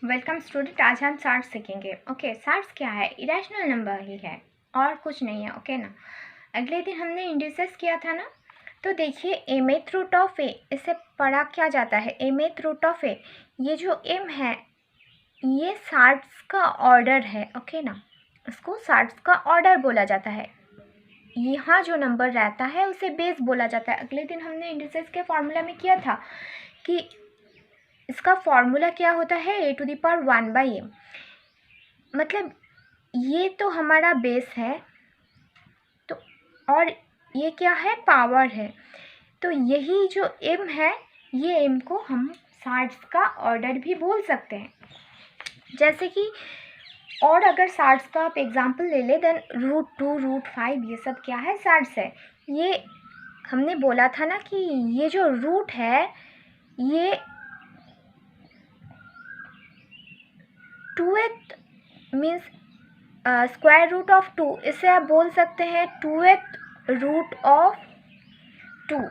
Welcome student. आज हम सार्ट्स सीखेंगे। ओके, सार्ट्स क्या है? इरेशनल नंबर ही है और कुछ नहीं है। ओके ना। अगले दिन हमने इंडिसेस किया था ना, तो देखिए एमेथ रूट ऑफ ए, इसे पढ़ा क्या जाता है? एमेथ रूट ऑफ ए, ये जो एम है ये सार्ट्स का ऑर्डर है। ओके ना, इसको सार्ट्स का ऑर्डर बोला जाता है। यहाँ जो नंबर रहता है उसे बेस बोला जाता है। अगले दिन हमने इंडिसेस के फॉर्मूला में किया था कि इसका फॉर्मूला क्या होता है? ए टू द पावर 1/m। मतलब ये तो हमारा बेस है, तो और ये क्या है? पावर है। तो यही जो m है, ये m को हम सार्ट्स का ऑर्डर भी बोल सकते हैं। जैसे कि और अगर सार्ट्स का आप एग्जांपल ले ले, देन √2 √5 ये सब क्या है? सार्ट्स है। ये हमने बोला था ना कि ये जो रूट है ये 2th means square root of 2, इसे आप बोल सकते हैं 2th रूट ऑफ 2।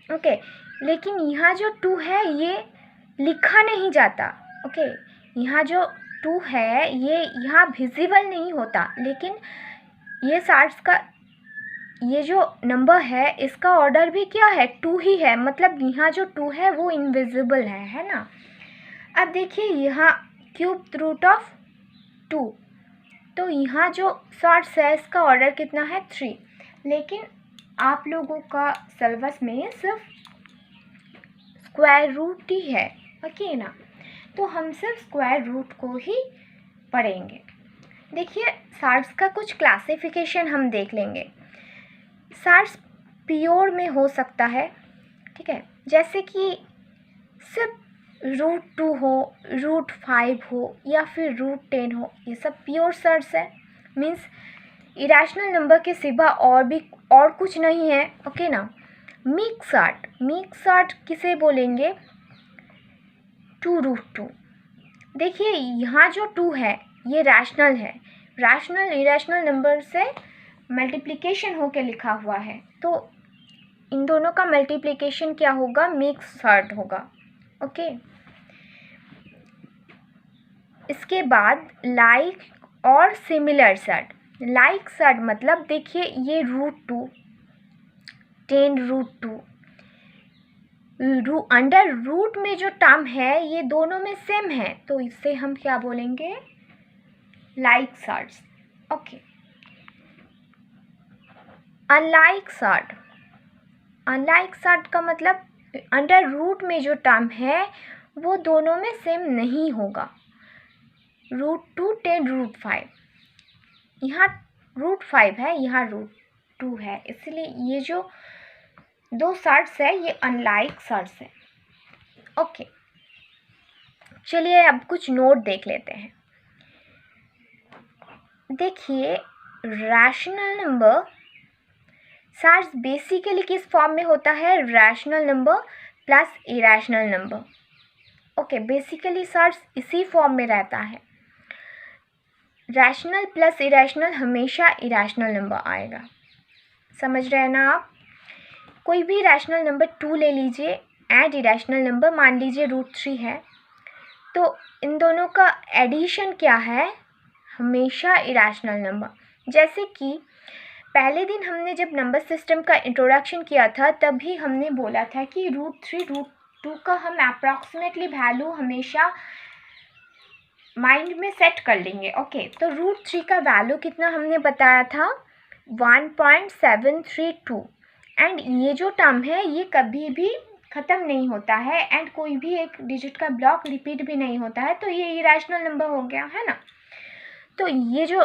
ओके, लेकिन यहाँ जो 2 है ये लिखा नहीं जाता। ओके, यहाँ जो 2 है ये यहाँ विजिबल नहीं होता, लेकिन ये सार्ट्स का ये जो नंबर है इसका ऑर्डर भी क्या है? 2 ही है। मतलब यहाँ जो 2 है वो इनविजिबल है ना। अब देखिए यहाँ क्यूब रूट ऑफ 2, तो यहाँ जो सार्ट्स है इसका ऑर्डर कितना है? 3। लेकिन आप लोगों का सिलेबस में सिर्फ स्क्वायर रूट ही है। ओके ना, तो हम सिर्फ स्क्वायर रूट को ही पढ़ेंगे। देखिए सार्ट्स का कुछ क्लासिफिकेशन हम देख लेंगे। सार्ट्स प्योर में हो सकता है, ठीक है, जैसे कि सिर्फ √2 हो, √5 हो या फिर √10 हो, ये सब प्योर सार्ट्स है। मीन्स इरेशनल नंबर के सिवा और कुछ नहीं है। ओके ना। मिक्स सार्ट किसे बोलेंगे? 2√2। देखिए यहाँ जो 2 है ये रैशनल है। रैशनल इरेशनल नंबर से मल्टीप्लिकेशन होके लिखा हुआ है, तो इन दोनों का मल्टीप्लिकेशन क्या होगा? मिक्स सार्ट होगा। ओके, इसके बाद लाइक और सिमिलर सार्ट। लाइक सार्ट मतलब देखिए ये √2, 10√2, अंडर रूट में जो टर्म है ये दोनों में सेम है, तो इससे हम क्या बोलेंगे? Like surds. Okay, unlike surd. Unlike surd का मतलब अंडर रूट में जो टर्म है वो दोनों में सेम नहीं होगा। √2, 10 √5, यहाँ √5 है, यहाँ √2 है, इसलिए ये जो दो सार्ट्स है ये अनलाइक सार्ट्स है। ओके, चलिए अब कुछ नोट देख लेते हैं। देखिए रैशनल नंबर सार्ट्स बेसिकली किस फॉर्म में होता है? Rational number plus irrational number. Okay, basically सार्ट्स इसी फॉर्म में रहता है। रैशनल प्लस इरेशनल हमेशा इरेशनल नंबर आएगा। समझ रहे हैं ना आप? कोई भी रैशनल नंबर 2 ले लीजिए एंड इरेशनल नंबर मान लीजिए √3 है, तो इन दोनों का एडिशन क्या है? हमेशा इरेशनल नंबर। जैसे कि पहले दिन हमने जब नंबर सिस्टम का इंट्रोडक्शन किया था तभी हमने बोला था कि √3 √2 का हम अप्रॉक्सीमेटली वैल्यू हमेशा माइंड में सेट कर लेंगे। ओके, तो √3 का वैल्यू कितना हमने बताया था? 1.732। एंड ये जो टर्म है ये कभी भी ख़त्म नहीं होता है एंड कोई भी एक डिजिट का ब्लॉक रिपीट भी नहीं होता है, तो ये इरेशनल नंबर हो गया है ना। तो ये जो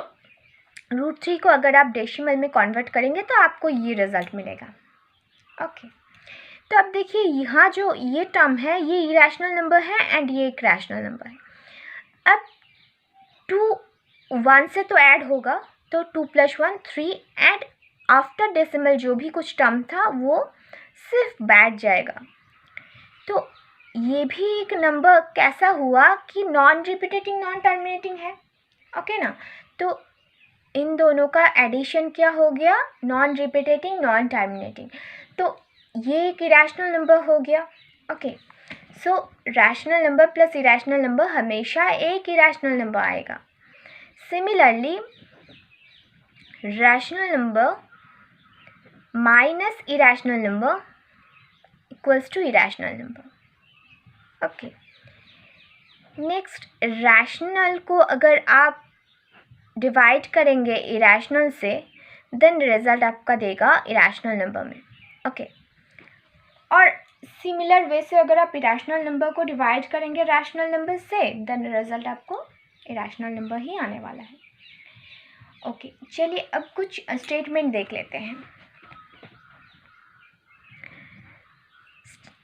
√3 को अगर आप डेसिमल में कन्वर्ट करेंगे तो आपको ये रिजल्ट मिलेगा। ओके, तो अब देखिए यहाँ जो ये टर्म है ये इरेशनल नंबर है एंड ये एक रैशनल नंबर है। अब 2 1 से तो ऐड होगा, तो 2 + 1 3 एंड आफ्टर डेसिमल जो भी कुछ टर्म था वो सिर्फ बैठ जाएगा। तो ये भी एक नंबर कैसा हुआ कि नॉन रिपीटेटिंग नॉन टर्मिनेटिंग है। ओके ना, तो इन दोनों का एडिशन क्या हो गया? Non repeating non terminating. तो ये एक इरेशनल नंबर हो गया। Okay, so rational number plus irrational number हमेशा एक इरेशनल नंबर आएगा। Similarly rational number minus irrational number equals to irrational number. Okay, next rational को अगर आप डिवाइड करेंगे इरेशनल से देन रिजल्ट आपका देगा इरेशनल नंबर में। ओके, और सिमिलर वे से अगर आप इरेशनल नंबर को डिवाइड करेंगे रैशनल नंबर से देन रिजल्ट आपको इरेशनल नंबर ही आने वाला है। ओके, चलिए अब कुछ स्टेटमेंट देख लेते हैं।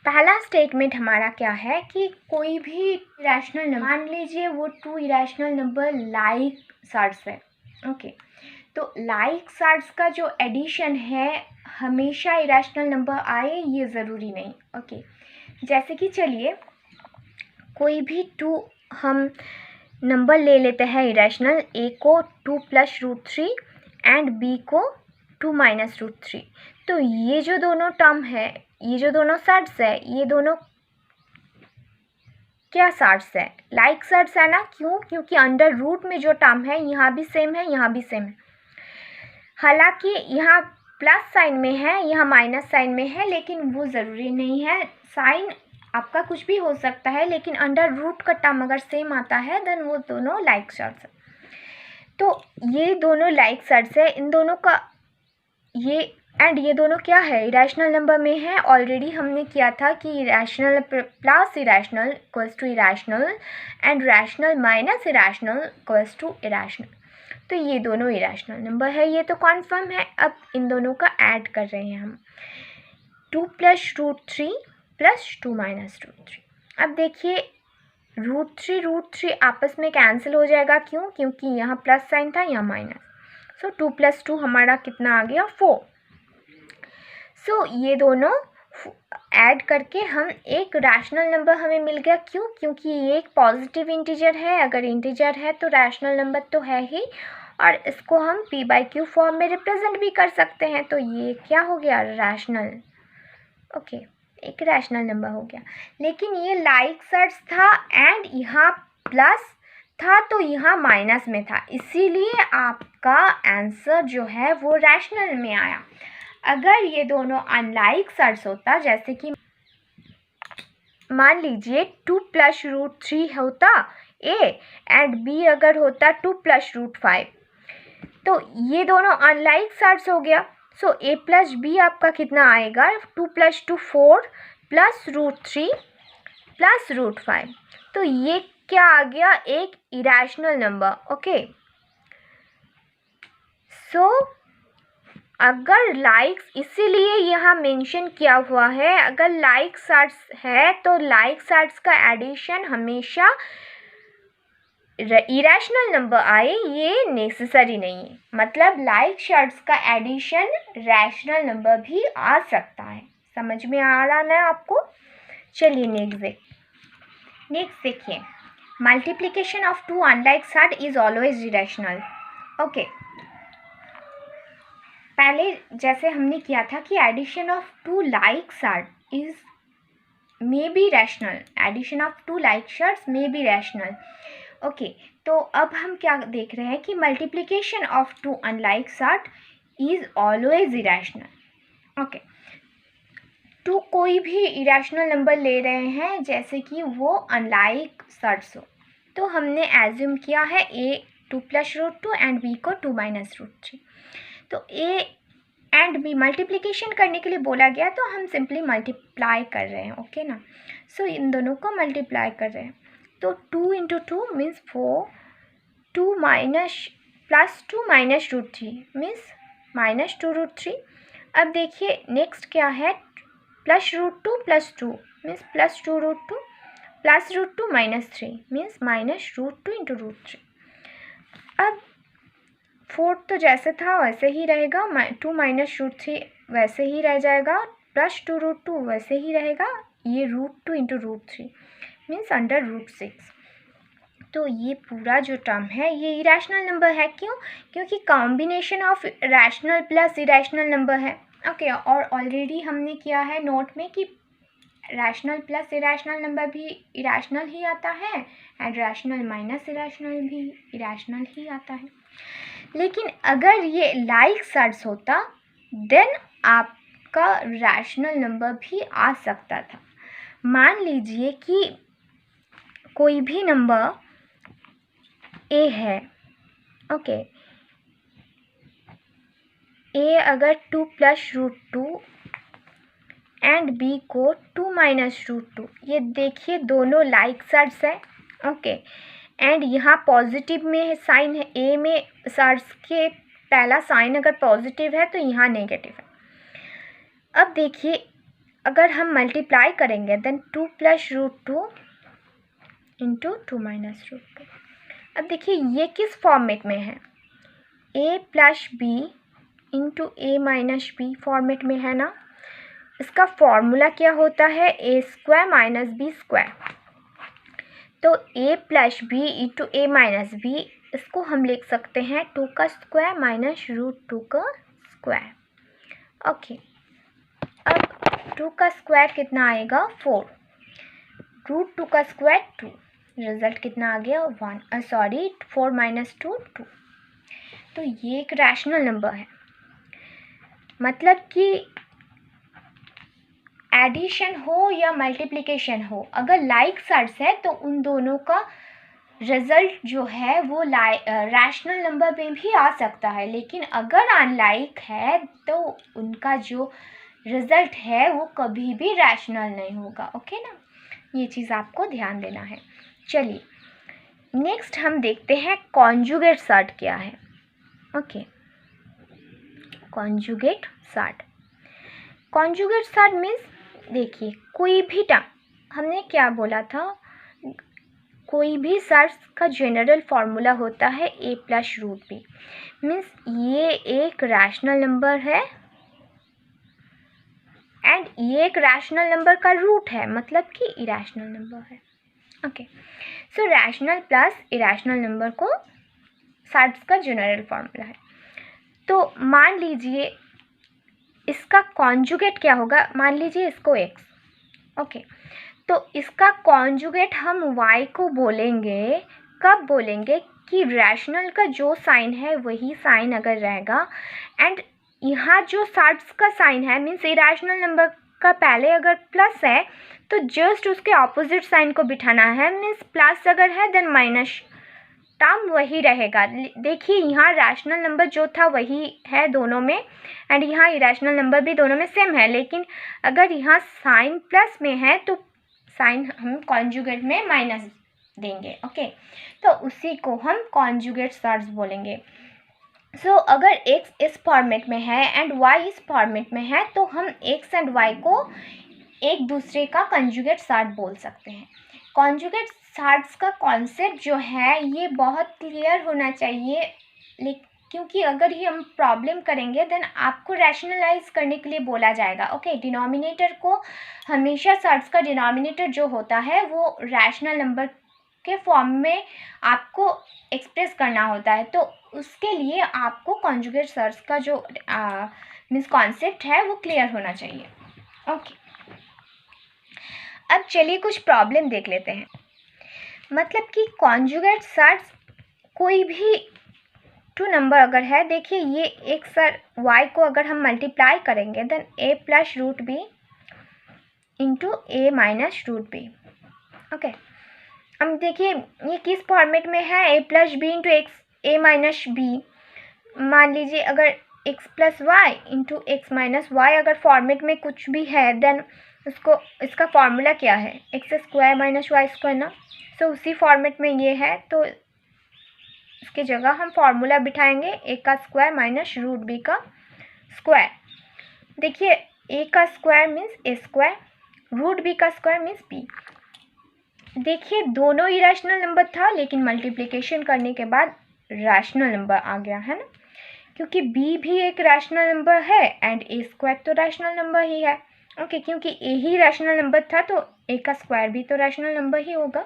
पहला स्टेटमेंट हमारा क्या है कि कोई भी इरेशनल नंबर, मान लीजिए वो 2 इरेशनल नंबर लाइक सर्ट्स है। ओके, तो लाइक सर्ट्स का जो एडिशन है हमेशा इरेशनल नंबर आए ये ज़रूरी नहीं। ओके, जैसे कि चलिए कोई भी 2 हम नंबर ले लेते हैं इरेशनल, ए को 2 + √3 एंड बी को 2 - √3। तो ये जो दोनों टर्म है, ये जो दोनों सर्ट्स है, ये दोनों क्या सर्ट्स है? लाइक सर्ट्स है ना। क्यों? क्योंकि अंडर रूट में जो टर्म है यहाँ भी सेम है, यहाँ भी सेम है। हालांकि यहाँ प्लस साइन में है, यहाँ माइनस साइन में है, लेकिन वो ज़रूरी नहीं है। साइन आपका कुछ भी हो सकता है, लेकिन अंडर रूट का टर्म अगर सेम आता है देन वो दोनों लाइक सर्ट्स है। तो ये दोनों लाइक सर्ट्स है, इन दोनों का ये दोनों क्या है? इरेशनल नंबर में है। ऑलरेडी हमने किया था कि irrational plus irrational equals to irrational and rational minus irrational equals to irrational. तो ये दोनों इरेशनल नंबर है, ये तो कॉन्फर्म है। अब इन दोनों का ऐड कर रहे हैं हम, 2 + √3 + 2 - √3। अब देखिए √3 आपस में कैंसिल हो जाएगा। क्यों? क्योंकि यहाँ प्लस साइन था, यहाँ माइनस। सो 2 + 2 हमारा कितना आ गया? 4। सो ये दोनों ऐड करके हम एक रैशनल नंबर हमें मिल गया। क्यों? क्योंकि ये एक पॉजिटिव इंटीजर है। अगर इंटीजर है तो रैशनल नंबर तो है ही, और इसको हम p/q फॉर्म में रिप्रेजेंट भी कर सकते हैं। तो ये क्या हो गया? रैशनल। ओके, एक रैशनल नंबर हो गया। लेकिन ये लाइक सर्ट्स था एंड यहाँ प्लस था तो यहाँ माइनस में था, इसीलिए आपका आंसर जो है वो रैशनल में आया। अगर ये दोनों अनलाइक सर्ट्स होता, जैसे कि मान लीजिए 2 + √3 होता ए एंड बी अगर होता 2 + √5, तो ये दोनों अनलाइक सर्ट्स हो गया। सो a + b आपका कितना आएगा? 2 + 2 4 + √3 + √5। तो ये क्या आ गया? एक इरेशनल नंबर। ओके, सो अगर लाइक्स, इसीलिए यहाँ मेंशन किया हुआ है, अगर लाइक सर्ट्स है तो लाइक सर्ट्स का एडिशन हमेशा इरेशनल नंबर आए ये नेसेसरी नहीं है। मतलब लाइक सर्ट्स का एडिशन रैशनल नंबर भी आ सकता है। समझ में आ रहा ना आपको? चलिए नेक्स्ट देखिए, multiplication of 2 unlike surd is always irrational. Okay, पहले जैसे हमने किया था कि addition of 2 like surd is may be rational, addition of 2 like surds may be rational. Okay, तो अब हम क्या देख रहे हैं कि multiplication of 2 unlike surd is always irrational. Okay, 2 कोई भी इरेशनल नंबर ले रहे हैं जैसे कि वो अनलाइक सर्ट्स हो, तो हमने एज्यूम किया है a 2 + √2 एंड b को 2 - √3। तो a एंड b मल्टीप्लिकेशन करने के लिए बोला गया, तो हम सिंपली मल्टीप्लाई कर रहे हैं। ओके ना? सो इन दोनों को मल्टीप्लाई कर रहे हैं, तो 2 × 2 मीन्स 4, 2 + 2 - √3 मीन्स -2 √3। अब देखिए नेक्स्ट क्या है, +√2 + 2 मीन्स +2 √2 +√2 - 3 मीन्स -√2 × √3। अब 4 तो जैसे था वैसे ही रहेगा, 2 - √3 वैसे ही रह जाएगा, +2 √2 वैसे ही रहेगा, ये √2 × √3 मीन्स अंडर √6। तो ये पूरा जो टर्म है ये इरेशनल नंबर है। क्यों? क्योंकि combination of rational plus irrational number है। ओके, और ऑलरेडी हमने किया है नोट में कि रैशनल प्लस इरेशनल नंबर भी इरेशनल ही आता है एंड रैशनल माइनस इरेशनल भी इरेशनल ही आता है। लेकिन अगर ये लाइक सर्ट्स होता देन आपका रैशनल नंबर भी आ सकता था। मान लीजिए कि कोई भी नंबर ए है, ओके, ए अगर 2 + √2 एंड बी को 2 - √2, ये देखिए दोनों लाइक सर्ट्स है, ओके, एंड यहाँ पॉजिटिव में साइन है, ए में सर्ट्स के पहला साइन अगर पॉजिटिव है तो यहाँ नेगेटिव है। अब देखिए अगर हम मल्टीप्लाई करेंगे देन 2 + √2 इंटू 2 - √2। अब देखिए ये किस फॉर्मेट में है, a + b into a - b format में है ना। इसका फॉर्मूला क्या होता है, a² - b²। तो a + b into a - b, इसको हम लिख सकते हैं 2 का स्क्वायर माइनस √2 का स्क्वायर। ओके, अब 2 का स्क्वायर कितना आएगा 4, √2 का स्क्वायर 2, रिजल्ट कितना आ गया 1, सॉरी 4 - 2 2। तो ये एक रैशनल नंबर है, मतलब कि एडिशन हो या मल्टीप्लिकेशन हो, अगर लाइक सर्ट्स है तो उन दोनों का रिजल्ट जो है वो रैशनल नंबर में भी आ सकता है। लेकिन अगर अनलाइक है तो उनका जो रिजल्ट है वो कभी भी रैशनल नहीं होगा। ओके ना, ये चीज़ आपको ध्यान देना है। चलिए नेक्स्ट हम देखते हैं कॉन्जुगेट सर्ट क्या है। Okay, conjugate surd, conjugate surd means देखिए कोई भी टर्म, हमने क्या बोला था, कोई भी सर्ट का जनरल फार्मूला होता है a + √b, मीन्स ये एक रैशनल नंबर है एंड ये एक रैशनल नंबर का रूट है, मतलब कि इरेशनल नंबर है। Okay, so rational plus irrational number को सर्ट्स का जनरल फार्मूला है। तो मान लीजिए इसका कॉन्जुगेट क्या होगा, मान लीजिए इसको x, ओके, तो इसका कॉन्जुगेट हम y को बोलेंगे, कब बोलेंगे कि रैशनल का जो साइन है वही साइन अगर रहेगा एंड यहाँ जो सर्ट्स का साइन है मीन्स इरेशनल नंबर का पहले अगर प्लस है तो जस्ट उसके ऑपोजिट साइन को बिठाना है, मीन्स प्लस अगर है देन माइनस टर्म वही रहेगा। देखिए यहाँ रैशनल नंबर जो था वही है दोनों में एंड यहाँ इरेशनल नंबर भी दोनों में सेम है, लेकिन अगर यहाँ साइन प्लस में है तो साइन हम कॉन्जुगेट में माइनस देंगे। ओके, तो उसी को हम कॉन्जुगेट सर्ट्स बोलेंगे। सो अगर x इस फॉर्मेट में है एंड y इस फॉर्मेट में है तो हम x एंड y को एक दूसरे का कॉन्जुगेट सर्ट बोल सकते हैं। कॉन्जुगेट सर्ट्स का कॉन्सेप्ट जो है ये बहुत क्लियर होना चाहिए, क्योंकि अगर ये हम प्रॉब्लम करेंगे देन आपको रैशनलाइज करने के लिए बोला जाएगा। ओके, डिनोमिनेटर को हमेशा सर्ट्स का डिनोमिनेटर जो होता है वो रैशनल नंबर के फॉर्म में आपको एक्सप्रेस करना होता है, तो उसके लिए आपको कॉन्जुगेट सर्ट्स का जो मीन्स कॉन्सेप्ट है वो क्लियर होना चाहिए। ओके, अब चलिए कुछ प्रॉब्लम देख लेते हैं। मतलब कि कॉन्जुगेट सर्ट्स कोई भी 2 नंबर अगर है, देखिए ये एक सर y को अगर हम मल्टीप्लाई करेंगे then a + √b into a - √b। Okay, अब देखिए ये किस फॉर्मेट में है, a + b into a - b। मान लीजिए अगर x + y into x - y अगर फॉर्मेट में कुछ भी है देन उसको, इसका फॉर्मूला क्या है x² - y² ना, सो उसी फॉर्मेट में ये है तो इसकी जगह हम फॉर्मूला बिठाएंगे a का स्क्वायर माइनस √b का स्क्वायर। देखिए a का स्क्वायर मीन्स a², √b का स्क्वायर मीन्स b। देखिए दोनों ही रैशनल नंबर था लेकिन मल्टीप्लिकेशन करने के बाद रैशनल नंबर आ गया है ना, क्योंकि b भी एक रैशनल नंबर है एंड a² तो रैशनल नंबर ही है। ओके, क्योंकि a ही रैशनल नंबर था तो a का स्क्वायर भी तो रैशनल नंबर ही होगा।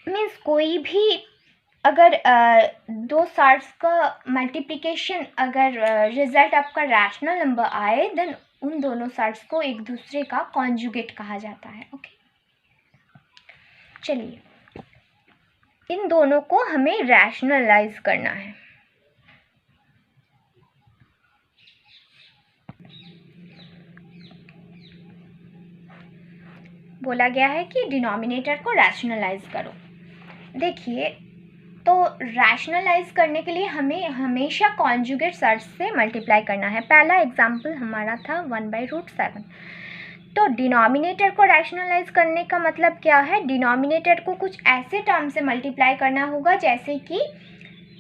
मीन्स कोई भी अगर दो सर्ट्स का मल्टीप्लिकेशन अगर रिजल्ट आपका रैशनल नंबर आए देन उन दोनों सर्ट्स को एक दूसरे का कॉन्जुगेट कहा जाता है। ओके, चलिए इन दोनों को हमें रैशनलाइज करना है। बोला गया है कि डिनोमिनेटर को रैशनलाइज करो। देखिए, तो रैशनलाइज करने के लिए हमें हमेशा कॉन्जुगेट सर्ट्स से मल्टीप्लाई करना है। पहला एग्जाम्पल हमारा था 1/√7। तो डिनोमिनेटर को रैशनलाइज करने का मतलब क्या है? डिनोमिनेटर को कुछ ऐसे टर्म से मल्टीप्लाई करना होगा जैसे कि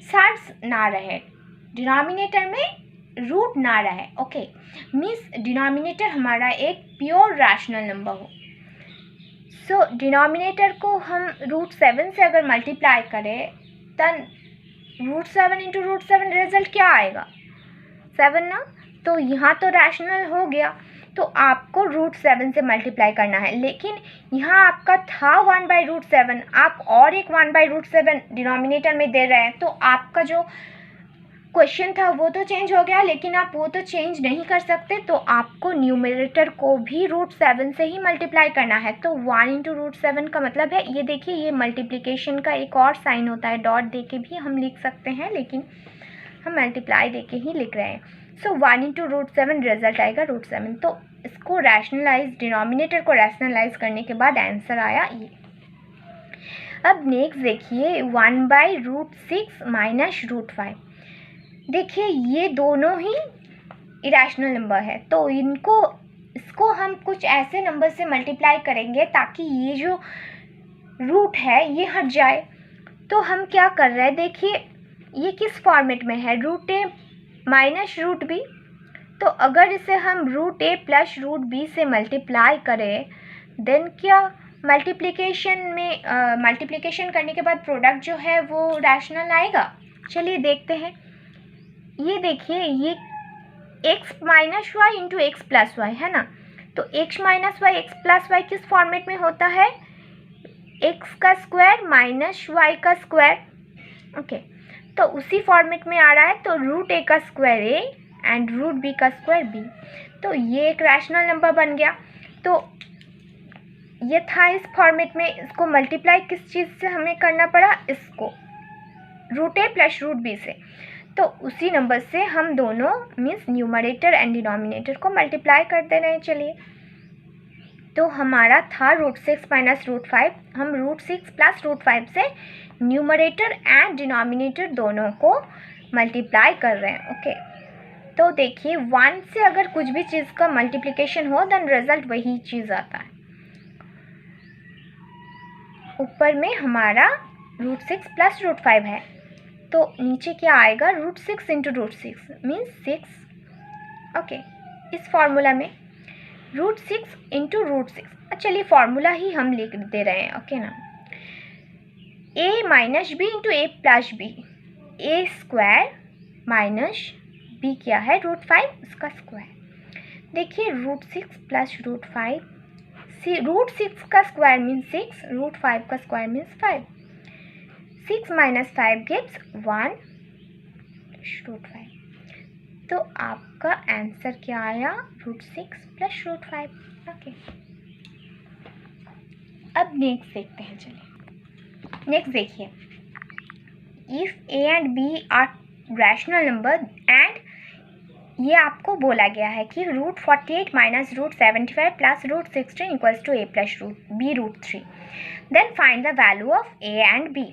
सर्ट्स ना रहे, डिनोमिनेटर में रूट ना रहे। ओके, मीन्स डिनोमिनेटर हमारा एक प्योर रैशनल नंबर हो। सो डिनोमिनेटर को हम √7 से अगर मल्टीप्लाई करें तब √7 × √7 रिजल्ट क्या आएगा? 7 ना। तो यहाँ तो रैशनल हो गया, तो आपको √7 से मल्टीप्लाई करना है। लेकिन यहाँ आपका था 1/√7, आप और एक 1/√7 डिनोमिनेटर में दे रहे हैं, तो आपका जो क्वेश्चन था वो तो चेंज हो गया, लेकिन आप वो तो चेंज नहीं कर सकते, तो आपको न्यूमरेटर को भी √7 से ही मल्टीप्लाई करना है। तो 1 × √7 का मतलब है, ये देखिए, ये मल्टीप्लिकेशन का एक और साइन होता है, डॉट दे के भी हम लिख सकते हैं, लेकिन हम मल्टीप्लाई दे के ही लिख रहे हैं। सो 1 × √7 रिजल्ट आएगा √7। तो इसको रैशनलाइज, डिनोमिनेटर को रैशनलाइज करने के बाद आंसर आया ये। अब नेक्स्ट देखिए 1/√6 - √5। देखिए ये दोनों ही इरेशनल नंबर है, तो इसको हम कुछ ऐसे नंबर से मल्टीप्लाई करेंगे ताकि ये जो रूट है ये हट जाए। तो हम क्या कर रहे हैं, देखिए ये किस फॉर्मेट में है, √a - √b। तो अगर इसे हम √a + √b से मल्टीप्लाई करें, देन क्या मल्टीप्लिकेशन करने के बाद प्रोडक्ट जो है वो रैशनल आएगा? चलिए देखते हैं। ये देखिए, ये x - y × x + y है ना। तो x - y x + y किस फॉर्मेट में होता है? x² - y का स्क्वायर। ओके, तो उसी फॉर्मेट में आ रहा है। तो √a का स्क्वायर a एंड √b का स्क्वायर b। तो ये एक रैशनल नंबर बन गया। तो ये था इस फॉर्मेट में। इसको मल्टीप्लाई किस चीज़ से हमें करना पड़ा? इसको √a + √b से। तो उसी नंबर से हम दोनों मीन्स न्यूमरेटर एंड डिनोमिनेटर को मल्टीप्लाई कर दे रहे हैं। चलिए, तो हमारा था √6 - √5। हम √6 + √5 से न्यूमरेटर एंड डिनोमिनेटर दोनों को मल्टीप्लाई कर रहे हैं। ओके, तो देखिए 1 से अगर कुछ भी चीज़ का मल्टीप्लिकेशन हो देन रिजल्ट वही चीज़ आता है। ऊपर में हमारा √6 + √5 है, तो नीचे क्या आएगा? √6 × √6 मीन्स 6। ओके, इस फॉर्मूला में √6 × √6, चलिए फॉर्मूला ही हम लिख दे रहे हैं। ओके ना, a - b × a + b, a² - b क्या है? √5, इसका स्क्वायर। देखिए √6 + √5, √6 का स्क्वायर मीन्स 6, √5 का स्क्वायर मीन्स 5। 6 - 5 gives 1 + √5। तो आपका आंसर क्या आया? √6 + √5। ओके, अब नेक्स्ट देखते हैं। चलिए नेक्स्ट देखिए, if a and b are rational number and ये आपको बोला गया है कि √48 - √75 + √16 = a + b √3, then find the value of a and b।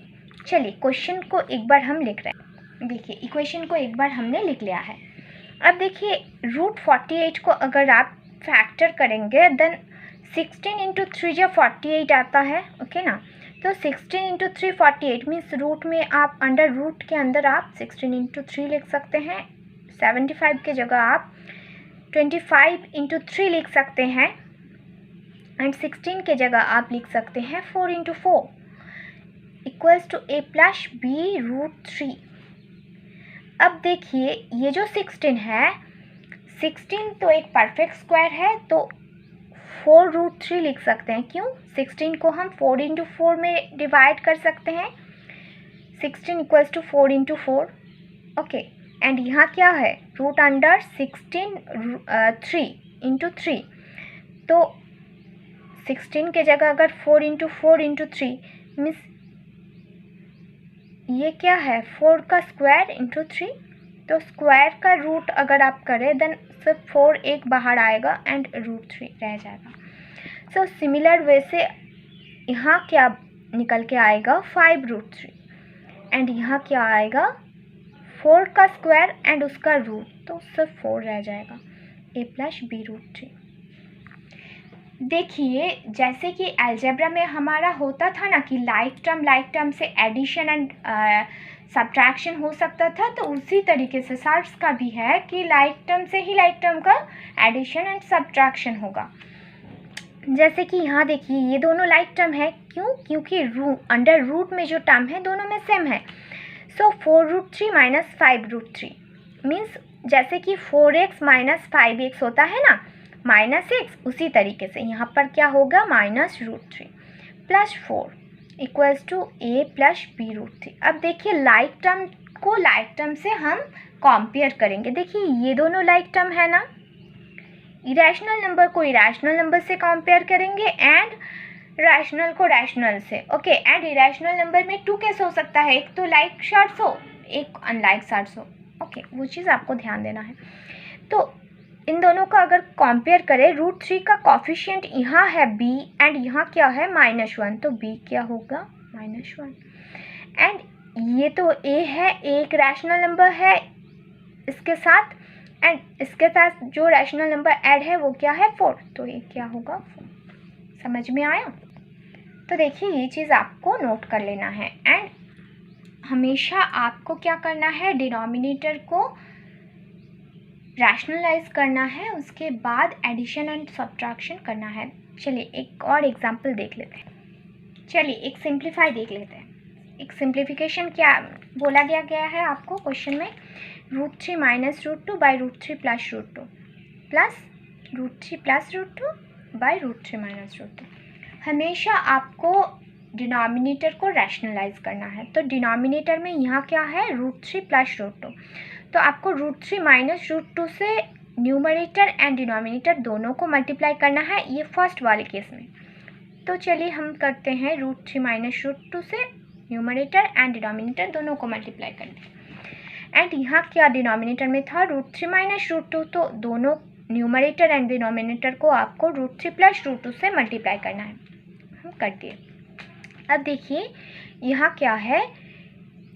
चलिए क्वेश्चन को एक बार हम लिख रहे हैं। देखिए इक्वेशन को एक बार हमने लिख लिया है। अब देखिए √48 को अगर आप फैक्टर करेंगे देन 16 × 3 जब 48 आता है। ओके ना, तो 16 × 3 48 मीन्स रूट में आप अंडर रूट के अंदर आप 16 × 3 लिख सकते हैं। 75 के जगह आप 25 × 3 लिख सकते हैं एंड 16 के जगह आप लिख सकते हैं 4 × 4 = a + b √3। अब देखिए ये जो 16 है, 16 तो एक परफेक्ट स्क्वायर है, तो 4 √3 लिख सकते हैं। क्यों? 16 को हम 4 × 4 में डिवाइड कर सकते हैं। 16 = 4 × 4। ओके, एंड यहाँ क्या है? √16 3 इंटू 3, तो 16 के जगह अगर 4 इंटू 4 इंटू 3 मीन्स ये क्या है 4 का स्क्वायर इंटू 3, तो स्क्वायर का रूट अगर आप करें देन सिर्फ 4 एक बाहर आएगा एंड √3 रह जाएगा। सो सिमिलर वे से यहाँ क्या निकल के आएगा 5√3 एंड यहाँ क्या आएगा 4 का स्क्वायर एंड उसका रूट, तो सिर्फ 4 रह जाएगा a प्लस b√3। देखिए जैसे कि अलजेब्रा में हमारा होता था ना कि लाइक टर्म से एडिशन एंड सब्ट्रैक्शन हो सकता था, तो उसी तरीके से सार्स का भी है कि लाइक टर्म से ही लाइक टर्म का एडिशन एंड सब्ट्रैक्शन होगा। जैसे कि यहाँ देखिए ये दोनों लाइक टर्म है, क्यों? क्योंकि अंडर रूट में जो टर्म है दोनों में सेम है। सो 4√3 माइनस 5√3 मीन्स जैसे कि 4x माइनस 5x होता है ना -x, उसी तरीके से यहाँ पर क्या होगा -√3 plus 4 equals to a plus b√3। अब देखिए लाइक टर्म को लाइक टर्म से हम कंपेयर करेंगे। देखिए ये दोनों लाइक टर्म है ना, इरेशनल नंबर को इरेशनल नंबर से कंपेयर करेंगे एंड रैशनल को रैशनल से। ओके, एंड इरेशनल नंबर में 2 कैसे हो सकता है? एक तो लाइक शार्ट्स हो, एक अनलाइक शार्ट्स हो। ओके, वो चीज़ आपको ध्यान देना है। तो इन दोनों का अगर कंपेयर करें, √3 का कॉफिशिएंट यहाँ है b एंड यहाँ क्या है -1, तो b क्या होगा -1। एंड ये तो a है, एक रैशनल नंबर है इसके साथ, एंड इसके साथ जो रैशनल नंबर ऐड है वो क्या है 4, तो ये क्या होगा 4। समझ में आया? तो देखिए ये चीज़ आपको नोट कर लेना है एंड हमेशा आपको क्या करना है, डिनोमिनेटर को रैशनलाइज करना है, उसके बाद एडिशन एंड सब्ट्रैक्शन करना है। चलिए एक और एग्जांपल देख लेते हैं। चलिए एक सिंप्लीफाई देख लेते हैं। एक सिंप्लीफिकेशन क्या बोला गया है आपको क्वेश्चन में, √3 minus √2 by √3 plus √2 plus √3 plus √2 by √3 minus √2। हमेशा आपको डिनोमिनेटर को रैशनलाइज करना है। तो डिनोमिनेटर में यहाँ क्या है √3 प्लस √2, तो आपको √3 माइनस √2 से न्यूमरेटर एंड डिनोमिनेटर दोनों को मल्टीप्लाई करना है, ये फर्स्ट वाले केस में। तो चलिए हम करते हैं √3 माइनस √2 से न्यूमरेटर एंड डिनोमिनेटर दोनों को मल्टीप्लाई करते हैं। एंड यहाँ क्या डिनोमिनेटर में था √3 माइनस √2, तो दोनों न्यूमरेटर एंड डिनोमिनेटर को आपको √3 प्लस √2 से मल्टीप्लाई करना है। हम कर दिए। अब देखिए यहाँ क्या है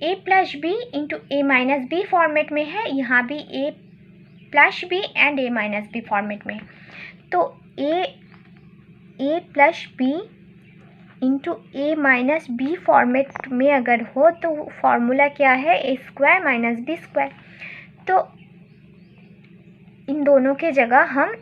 a plus B into A minus B format में है, यहाँ भी a plus B and a minus B format में है। तो a plus B into A minus B format में अगर हो तो फॉर्मूला क्या है a square minus B square. तो इन दोनों के जगह हम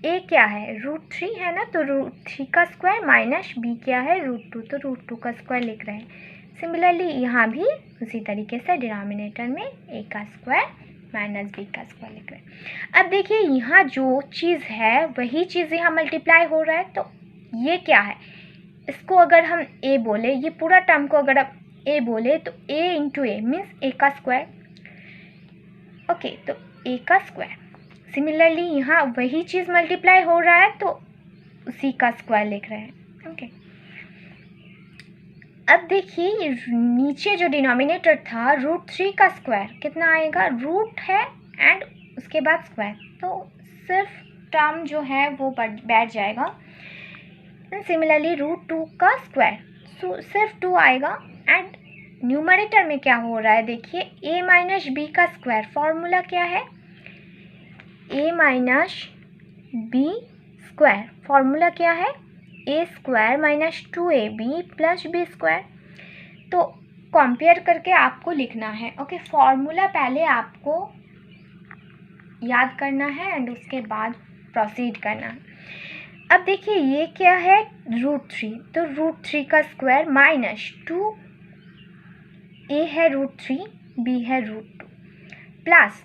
a क्या है √3 है ना, तो √3 का स्क्वायर माइनस b क्या है √2, तो √2 का स्क्वायर लिख रहे हैं। सिमिलरली यहाँ भी उसी तरीके से डिनोमिनेटर में a का स्क्वायर माइनस b का स्क्वायर लिख रहे हैं। अब देखिए यहाँ जो चीज़ है वही चीज़ यहाँ मल्टीप्लाई हो रहा है, तो ये क्या है, इसको अगर हम a बोले, ये पूरा टर्म को अगर आप a बोले तो a into A means a का स्क्वायर। ओके, तो a का स्क्वायर। सिमिलरली यहाँ वही चीज़ मल्टीप्लाई हो रहा है तो उसी का स्क्वायर लिख रहे हैं। ओके, अब देखिए नीचे जो डिनोमिनेटर था √3 का स्क्वायर कितना आएगा, रूट है एंड उसके बाद स्क्वायर, तो सिर्फ टर्म जो है वो बैठ जाएगा। सिमिलरली √2 का स्क्वायर सिर्फ 2 आएगा एंड न्यूमरेटर में क्या हो रहा है, देखिए a माइनस बी का स्क्वायर, फॉर्मूला क्या है a minus B square, formula क्या है a square minus 2ab plus B square. तो कंपेयर करके आपको लिखना है। ओके, फॉर्मूला पहले आपको याद करना है एंड उसके बाद प्रोसीड करना है। अब देखिए ये क्या है √3, तो √3 का स्क्वायर माइनस 2, a है √3 b है √2 प्लस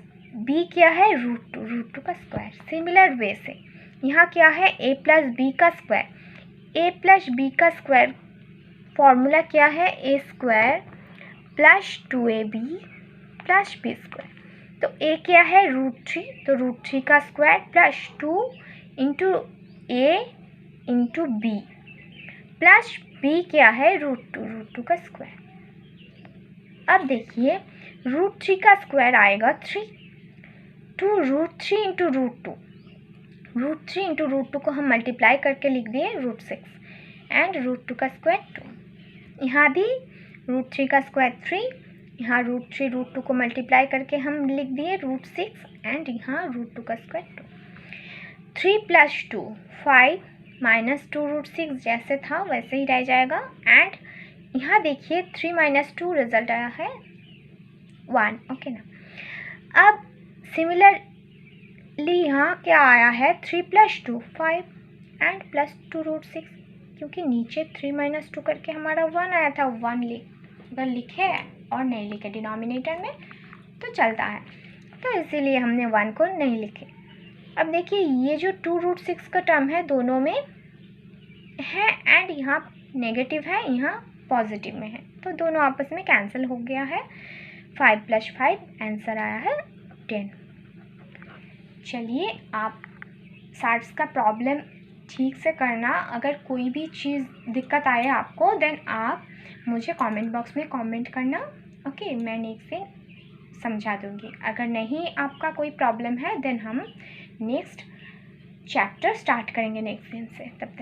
b क्या है √2 का स्क्वायर। सिमिलर वे से यहाँ क्या है a प्लस बी का स्क्वायर, a प्लस बी का स्क्वायर फॉर्मूला क्या है a square plus 2ab plus B square. तो a क्या है √3, तो √3 का square plus 2 into a into B plus b क्या है √2 का स्क्वायर। अब देखिए √3 का स्क्वायर आएगा 3, तो √3 इंटू √2 इंटू √2 को हम मल्टीप्लाई करके लिख दिए √6 एंड √2 का स्क्वायर 2। यहाँ भी √3 का स्क्वायर 3, यहाँ √3 √2 को मल्टीप्लाई करके हम लिख दिए √6 एंड यहाँ √2 का स्क्वायर 2। 3 प्लस 2 5 माइनस 2 √6 जैसे था वैसे ही रह जाएगा एंड यहाँ देखिए 3 माइनस 2 रिजल्ट आया है 1, ओके ना। अब सिमिलरली यहाँ क्या आया है 3 प्लस 2 5 एंड प्लस 2 √6, क्योंकि नीचे 3 माइनस 2 करके हमारा 1 आया था, 1 अगर लिखे और नहीं लिखे डिनोमिनेटर में तो चलता है, तो इसीलिए हमने 1 को नहीं लिखे। अब देखिए ये जो 2 √6 का टर्म है दोनों में है एंड यहाँ नेगेटिव है यहाँ पॉजिटिव में है, तो दोनों आपस में कैंसिल हो गया है। 5 + 5 आंसर आया है 10। चलिए आप सार्ट्स का प्रॉब्लम ठीक से करना, अगर कोई भी चीज़ दिक्कत आए आपको देन आप मुझे कमेंट बॉक्स में कमेंट करना, ओके, मैं नेक्स्ट दिन समझा दूँगी। अगर नहीं आपका कोई प्रॉब्लम है देन हम नेक्स्ट चैप्टर स्टार्ट करेंगे नेक्स्ट दिन से। तब तक